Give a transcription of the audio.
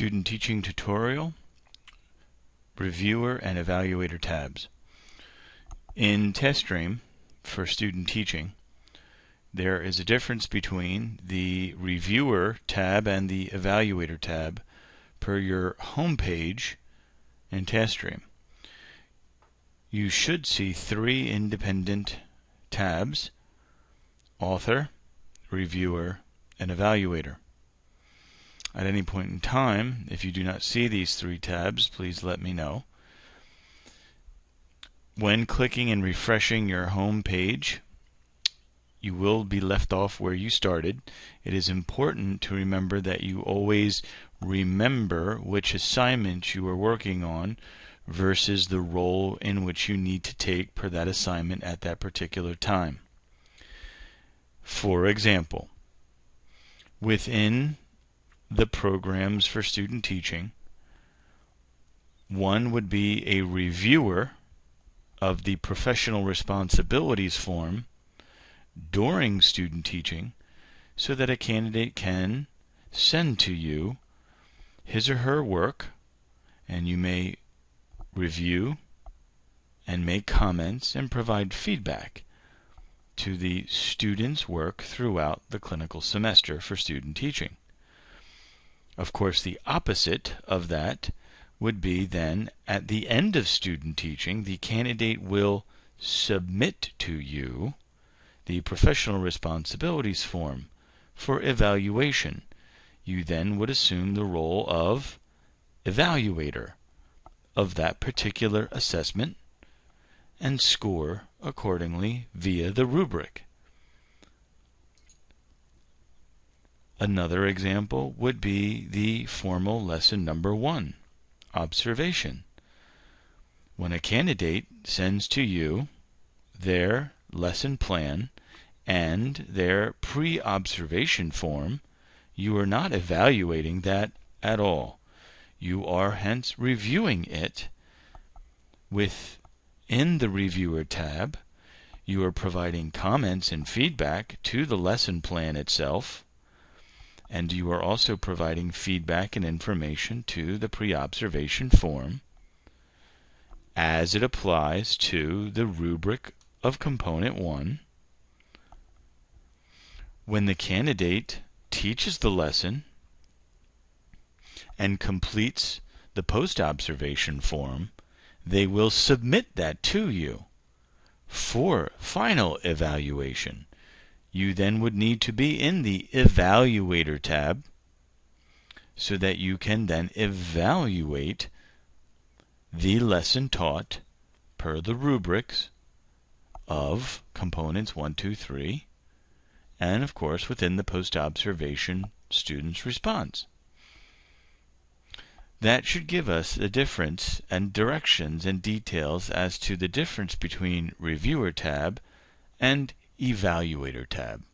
Student Teaching Tutorial, Reviewer and Evaluator tabs. In TestStream for student teaching, there is a difference between the Reviewer tab and the Evaluator tab per your home page in TestStream. You should see three independent tabs: Author, Reviewer, and Evaluator. At any point in time, if you do not see these three tabs, please let me know. When clicking and refreshing your home page, you will be left off where you started. It is important to remember that you always remember which assignment you are working on versus the role in which you need to take per that assignment at that particular time. For example, within the programs for student teaching, one would be a reviewer of the professional responsibilities form during student teaching, so that a candidate can send to you his or her work, and you may review and make comments and provide feedback to the student's work throughout the clinical semester for student teaching. Of course, the opposite of that would be then at the end of student teaching, the candidate will submit to you the professional responsibilities form for evaluation. You then would assume the role of evaluator of that particular assessment and score accordingly via the rubric. Another example would be the formal lesson number 1, observation. When a candidate sends to you their lesson plan and their pre-observation form, you are not evaluating that at all. You are hence reviewing it. Within the Reviewer tab, you are providing comments and feedback to the lesson plan itself, and you are also providing feedback and information to the pre-observation form as it applies to the rubric of Component 1. When the candidate teaches the lesson and completes the post-observation form, they will submit that to you for final evaluation. You then would need to be in the Evaluator tab so that you can then evaluate the lesson taught per the rubrics of Components 1, 2, 3, and of course within the post-observation student's response. That should give us a difference and directions and details as to the difference between Reviewer tab and Evaluator tab.